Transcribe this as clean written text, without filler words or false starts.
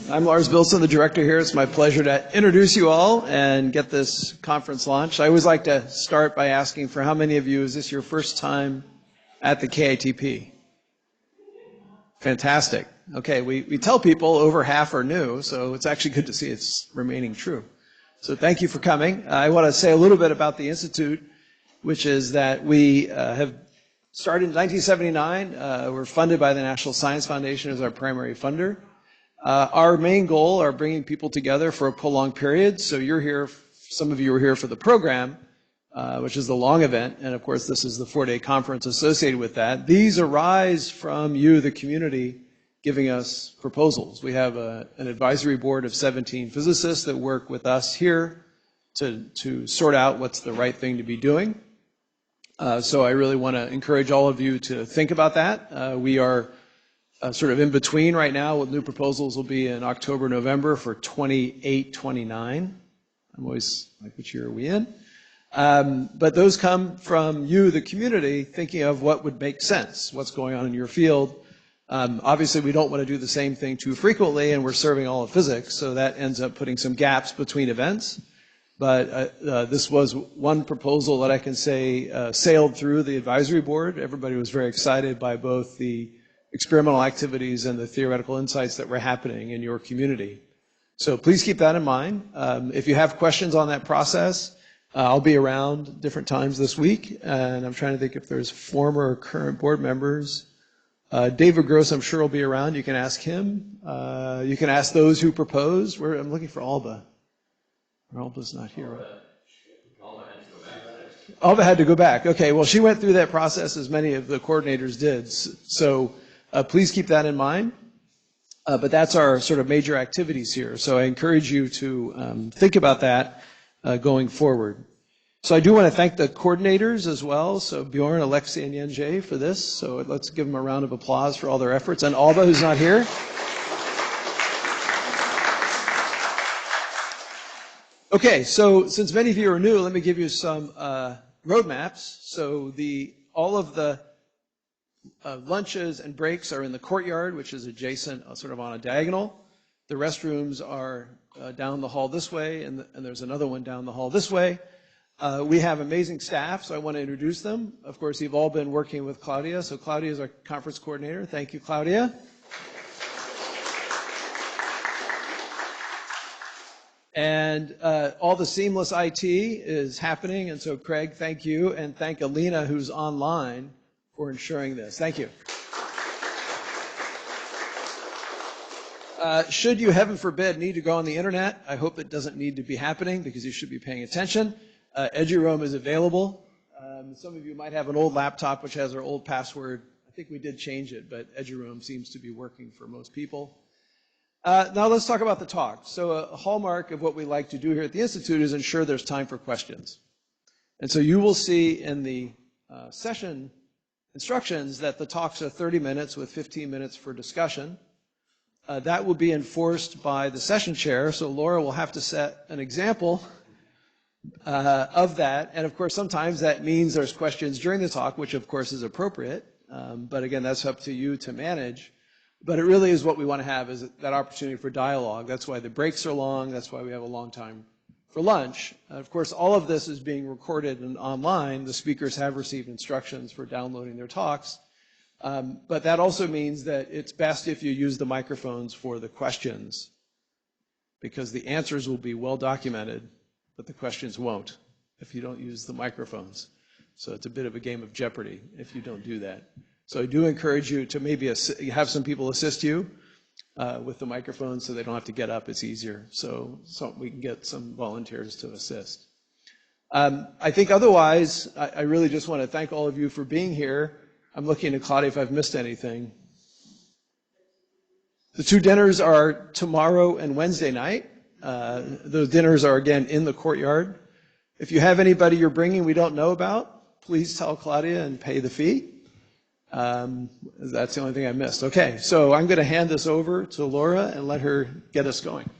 I'm Lars Bildsten, the director here. It's my pleasure to introduce you all and get this conference launched. I always like to start by asking for how many of you is this your first time at the KITP? Fantastic. Okay, we tell people over half are new, so it's actually good to see it's remaining true. So thank you for coming. I want to say a little bit about the Institute, which is that we have started in 1979. We're funded by the National Science Foundation as our primary funder. Our main goal are bringing people together for a prolonged period. So you're here, some of you are here for the program, which is the long event. And of course, this is the 4-day conference associated with that. These arise from you, the community, giving us proposals. We have an advisory board of 17 physicists that work with us here to sort out what's the right thing to be doing. So I really want to encourage all of you to think about that. We are sort of in between right now. With new proposals will be in October, November for 28, 29. I'm always like, which year are we in? But those come from you, the community, thinking of what would make sense, what's going on in your field. Obviously, we don't want to do the same thing too frequently, and we're serving all of physics, so that ends up putting some gaps between events. But this was one proposal that I can say sailed through the advisory board. Everybody was very excited by both the experimental activities and the theoretical insights that were happening in your community. So please keep that in mind. If you have questions on that process, I'll be around different times this week, and I'm trying to think if there's former or current board members. David Gross, I'm sure will be around. You can ask him. You can ask those who proposed. I'm looking for Alba. Alba's not here. Alba had to go back. Okay, well, she went through that process as many of the coordinators did. So please keep that in mind. But that's our sort of major activities here. So I encourage you to think about that going forward. So I do want to thank the coordinators as well. So Bjorn, Alexei, and Yenjay for this. So let's give them a round of applause for all their efforts. And Alba, who's not here. Okay, so since many of you are new, let me give you some roadmaps. So all of the lunches and breaks are in the courtyard, which is adjacent, sort of on a diagonal. The restrooms are down the hall this way, and there's another one down the hall this way. We have amazing staff, so I want to introduce them. Of course, you've all been working with Claudia. So Claudia is our conference coordinator. Thank you, Claudia. And all the seamless IT is happening, and so Craig, thank you, and thank Alina, who's online, for ensuring this. Thank you. Should you, heaven forbid, need to go on the internet, I hope it doesn't need to be happening because you should be paying attention. EduRoam is available. Some of you might have an old laptop which has our old password. I think we did change it, but EduRoam seems to be working for most people. Now let's talk about the talk. So a hallmark of what we like to do here at the Institute is ensure there's time for questions. And so you will see in the session instructions that the talks are 30 minutes with 15 minutes for discussion. That will be enforced by the session chair, so Laura will have to set an example of that. And of course, sometimes that means there's questions during the talk, which of course is appropriate. But again, that's up to you to manage. But it really is what we want to have, is that opportunity for dialogue. That's why the breaks are long. That's why we have a long time for lunch. Of course, all of this is being recorded and online. The speakers have received instructions for downloading their talks. But that also means that it's best if you use the microphones for the questions, because the answers will be well documented, but the questions won't if you don't use the microphones. So it's a bit of a game of Jeopardy if you don't do that. So I do encourage you to maybe have some people assist you with the microphone so they don't have to get up. It's easier. So we can get some volunteers to assist. I think otherwise, I really just want to thank all of you for being here. I'm looking at Claudia if I've missed anything. The two dinners are tomorrow and Wednesday night. Those dinners are, again, in the courtyard. If you have anybody you're bringing we don't know about, please tell Claudia and pay the fee. That's the only thing I missed. Okay, so I'm going to hand this over to Laura and let her get us going.